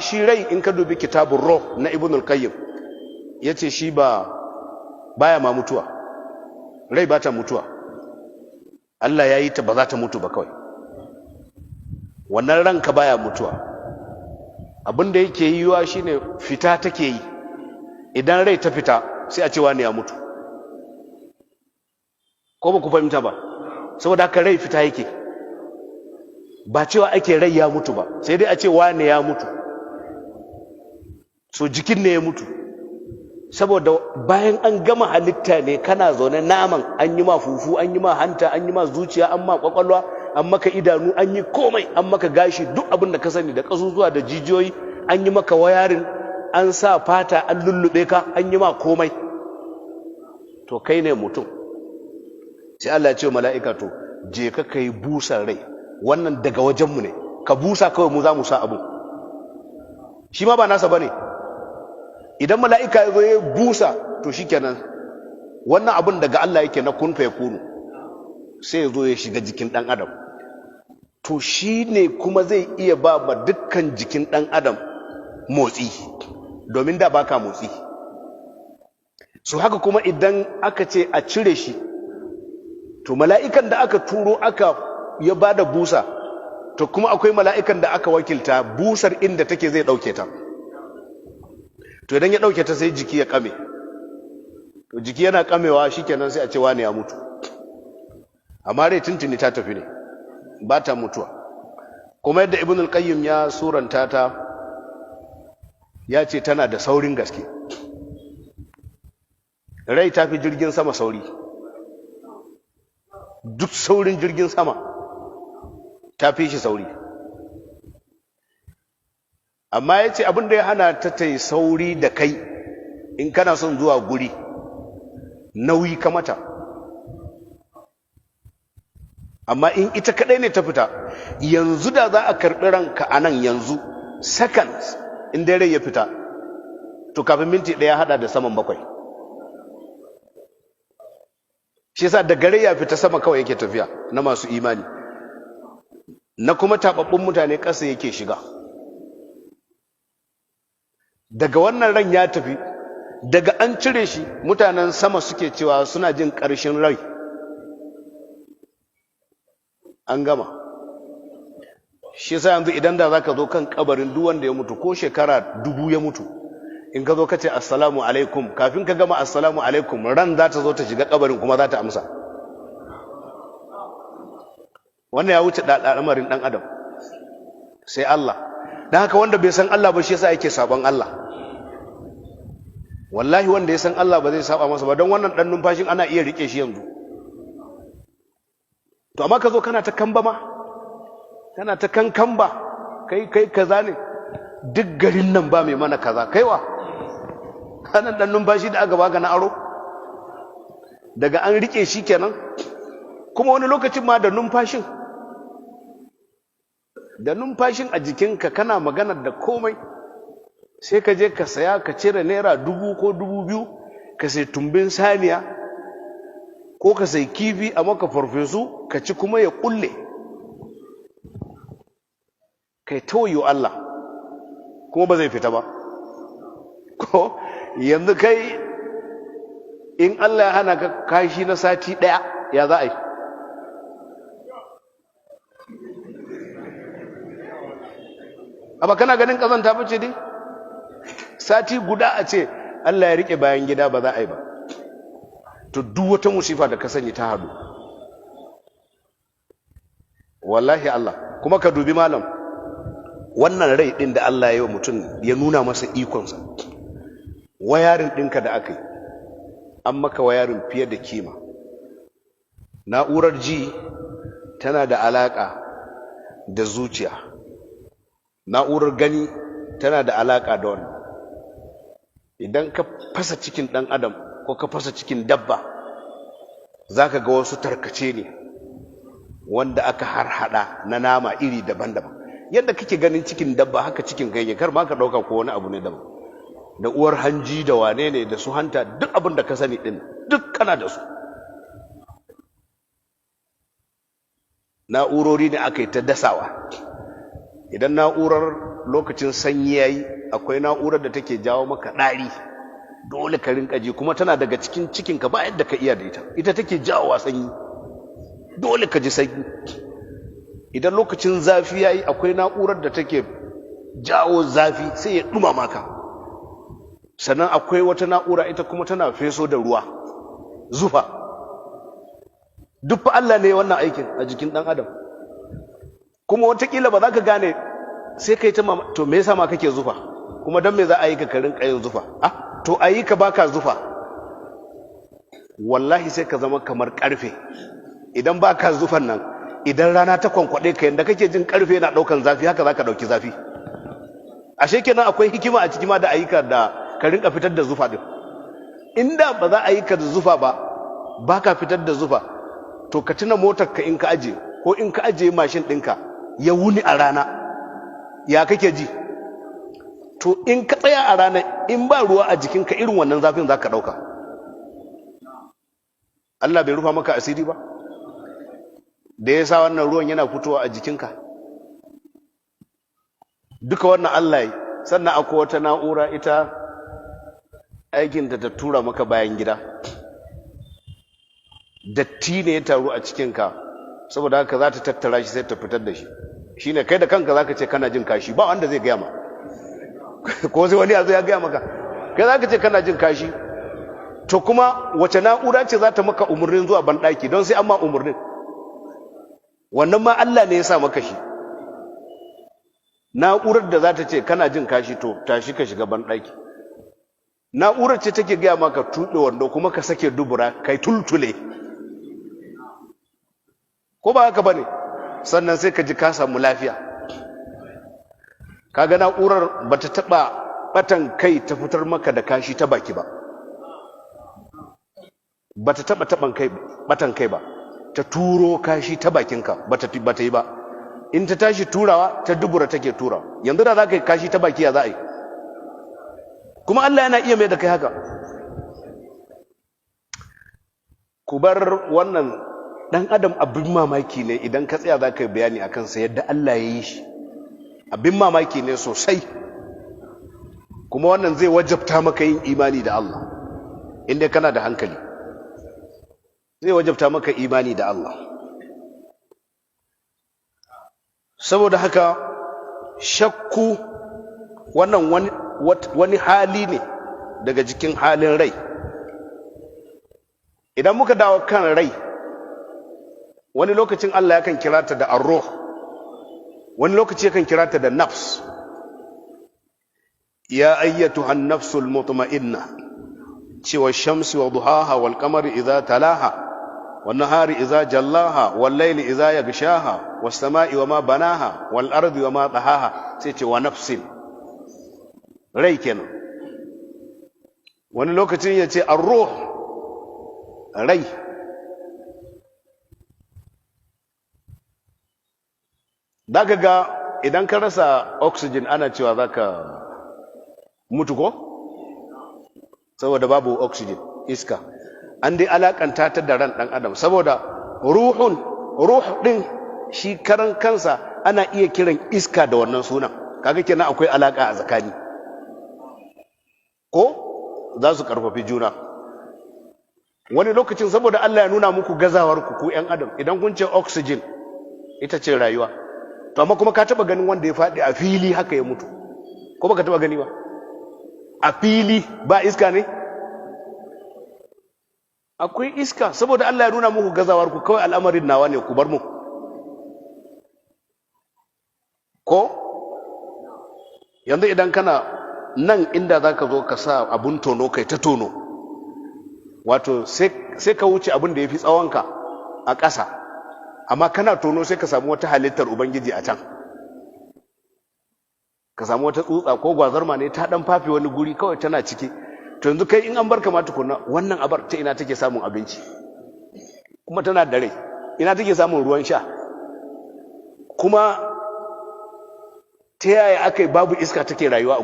shi rai in ka dubi kitabun ruh na ibn al-qayyim yace shi baya ma mutuwa, rai ba ta mutuwa, Allah ya yi ta ba za ta mutu ba kawai, wannan ranka baya mutuwa. Abinda yake yiwa shine fita take yi, idan rai ta fita sai a ce wani ya mutu, ko ba ku fahimta ba? Saboda haka rai fita yake, ba cewa ake rai ya mutu ba, sai dai a ce wani ya mutu, so jikin ne ya mutu. Saboda bayan an gama halitta ne kana zaune, naman an yi ma fufu, an yi ma hanta, an yi ma zuciya, an ma kwakwalwa, an maka idanu, an yi komai, an maka gashi, duk abin da ka sani da kasusuwa da jijiyoyi, an yi maka wayarin, an sa fata, an lullube ka, an yi ma komai. To kai ne mutum. Sai Allah ya ce mala'ika, to je ka kai busan rai, wannan daga wajenmu ne, ka busa kawai, mu za mu sa abu. Shi ma ba nasa bane. Idan mala'ika ya zo ya busa, to shikenan wannan abin daga Allah yake na kun fa yakunu, sai ya zo ya shiga jikin ɗan adam. To shi ne kuma zai iya ba dukkan jikin ɗan adam motsi, domin da baka motsi. So haka kuma idan aka ce a cire shi, to mala'ikan da aka turo ya ba da busa, to kuma akwai mala'ikan da aka wakilta busar inda take zai ɗauke ta. To idan ya ɗauke ta sai jiki ya kame, to jiki yana kamewa shikenan sai a ce wani ya mutu. Amma rai tuntuni ta tafi ne, ba ta mutuwa. Kuma yadda ibn al-qayyim ya suranta ta, ya ce tana da saurin gaske. Rai ta fi jirgin sama sauri, duk saurin jirgin sama ta fi shi sauri. Amma ya ce abinda ya hana ta yi sauri da kai, in kana son zuwa guri, nauyi ka mata. Amma in ita kadai ne ta fita, yanzu da za a karɓi ranka a nan yanzu, seconds, in dai rai ya fita, to kafin minti ɗaya hada da saman bakwai. Shi yasa da gare ya fita sama kawai yake tafiya na masu imani, na kuma taɓaɓɓun mutane ƙasa yake shiga. Daga wannan ran ya tafi, daga an cire shi, mutanen sama suke cewa suna jin ƙarshen rai, an gama. Shi yasa yanzu idan da za ka zo kan kabarin duk wanda ya mutu, ko shekara 1000 ya mutu, in ka zo ka ce assalamu alaikum, kafin ka gama assalamu alaikum, ran za ta zo ta shiga kabarin kuma za ta amsa. Wannan ya wuce al'amarin ɗan adam, sai Allah. Don haka wanda bai san Allah ba shi yasa yake sabon Allah. Wallahi wanda ya san Allah ba zai saba masa ba, don wannan ɗan numfashin ana iya rike shi yanzu. To amma ka zo kana ta kamba ma, kana ta kankamba, kai kaza ne, duk garin nan ba mai mana kaza, kaiwa kanan ɗan numfashi da aka baka na aro, daga an rike shi kenan. Kuma wani lokacin ma da numfashin a jikinka kana magana da komai, sai ka je ka saya, ka cire naira 1000 ko 2000, ka sai tumbin saniya ko ka sai kifi a maka farfesu, ka ci kuma ya kulle, kai tawayo Allah, kuma ba zai fita ba. Ko yanzu kai in Allah ya hana ka kashi na sati ɗaya, ya za a yi? Aba kana ganin kazanta bace dai? Sati guda a ce Allah ya rike bayan gida, ba za a yi ba. To duk wata musifa da ka sani ta hadu. Wallahi Allah, kuma ka dubi malam, wannan rai din da Allah ya yi wa mutum, ya nuna masa ikonsa. Wayarin ɗinka da aka yi, an maka wayarin fiye da kima. Na'urar ji tana da alaƙa da zuciya, na'urar gani tana da alaƙa da wannan. Idan ka fasa cikin ɗan adam ko ka fasa cikin dabba, za ka ga wasu tarkace ne wanda aka harhaɗa na nama iri daban-daban. Yadda kake ganin cikin dabba, haka cikin ganye, kar ma ka ɗauka ko wani abu ne daban. Da uwar hanji da wane ne da su hanta, duk abin da ka sani ɗin, duk kana da su. Na'urori ne aka yi ta dasawa. idan na'urar lokacin sanyi yayi akwai na'urar da take jawo maka ɗari, dole ka rinka ji, kuma tana daga cikin cikinka ba yadda ka iya da ita take jawowa sanyi, dole ka ji sanyi. Idan lokacin zafi yayi akwai na'urar da take jawo zafi sai ya dumama ka. Sannan akwai wata na'ura ita kuma tana feso da ruwa, zufa. Duk fa Allah ne wannan aikin a jikin dan adam. Kuma watakila ba za ka gane, sai kai ta to me yasa ma kake zufa, kuma dan me za a yi ka rinka yin zufa? To a yi ka baka zufa, wallahi sai ka zama kamar karfe. Idan baka zufan nan, idan rana ta kwankwaɗe ka yanda kake jin karfe na ɗaukan zafi, haka za ka ɗauki zafi. Ashe kenan akwai hikima a cikin ma da ayyuka da ka rinka fitar da zufa din. Inda ba za a yi ka da zufa ba, baka fitar da zufa, to ka tuna motar ka in ka aje, ko in ka aje mashin ɗinka ya wuni a rana, ya kake ji? To in ka tsaya a rana, in ba ruwa a jikinka, irin wannan zafin za ka ɗauka. Allah bai rufa maka asiri ba da ya sa wannan ruwan yana fitowa a jikinka? Duka wannan Allah yi. Sannan akwai wata na'ura, ita aikinta ta tura maka bayan gida. Datti ne ya taru a cikinka, saboda haka za ta tattara shi sai ta fitar da shi. Shi ne kai da kanka za ka ce kana jin kashi, ba wanda zai gaya ma. Ko sai wani ya zo ya gaya maka, kai za ka ce kana jin kashi. To kuma wace na'ura ce za ta maka umarnin zuwa banɗaki, don sai an ma umarnin? Wannan ma Allah ne ya sa maka shi. Na'urar da za ta ce kana jin kashi, to tashi ka shiga banɗaki. Na'urar ce take gaya maka tuɗe wando kuma ka sake dubura kai tultule, ko ba haka bane? Sannan sai ka ji ka samu lafiya. Kaga na'urar bata taɓa batan kai ta fitar maka da kashi ta baki ba, bata taɓa batan kai ba, ta turo kashi ta bakinka bata yi ba. In ta tashi turawa ta dubura take turawa. Yanzu da za ka yi kashi ta baki, ya za a yi? Kuma Allah yana iya mai da kai haka. Ku bar wannan, ɗan adam abin mamaki ne idan ka tsaya za ka yi bayani a kansa yadda Allah ya yi shi. Abin mamaki ne sosai. Kuma wannan zai wajabta maka yin imani da Allah, inda kana da hankali. Zai wajabta maka imani da Allah. Saboda haka shakku wannan wani hali ne daga jikin halin rai. Idan muka dawo kan rai, wani lokacin Allah yakan kira ta da ar-ruh, wani lokaci yakan kira ta da nafs. Ya ayyatuhan nafsul mutma'inna, cewa shamsi wa duhaha wal qamari idza talaha wan nahari idza jallaha wal layli idza yaghshaha was sama'i wama banaha wal ardi wama tahaha, sai ce wa nafsin. Rai kenan. Wani lokacin ya ce ar-ruh, rai. Daga ga idan ka rasa oxygen ana cewa zaka mutu ko? Saboda babu oxygen, iska. An dai alakanta ta da ran dan adam, saboda ruh din shi karan kansa ana iya kiran iska da wannan sunan. Kaga kenan akwai alaka a tsakani, ko za su karfafi juna. Wani lokacin saboda Allah ya nuna muku gazawar ku yan adam, idan kun ce oxygen ita ce rayuwa, to amma kuma ka taba ganin wanda ya faɗi a fili haka ya mutu, ko baka taba gani ba? A fili ba iska ne? Akwai iska, saboda Allah ya nuna muku gazawar ku, kawai al'amarin nawa ne, ku bar mu. Ko yanzu idan kana nan inda zaka zo ka sa abun tono kai ta tono, wato sai ka wuce abin da yafi tsawonka a ƙasa, amma kana tono sai ka samu wata halittar ubangiji a can. Ka samu wata tsutsa ko gwazarma ne ta dan fafe wani guri kawai tana ciki. To yanzu kai in an barka ma tukunna, wannan abar ta ina take samun abinci, kuma tana da rai, ina take samun ruwan sha, kuma ta yaya aka yi babu iska take rayuwa a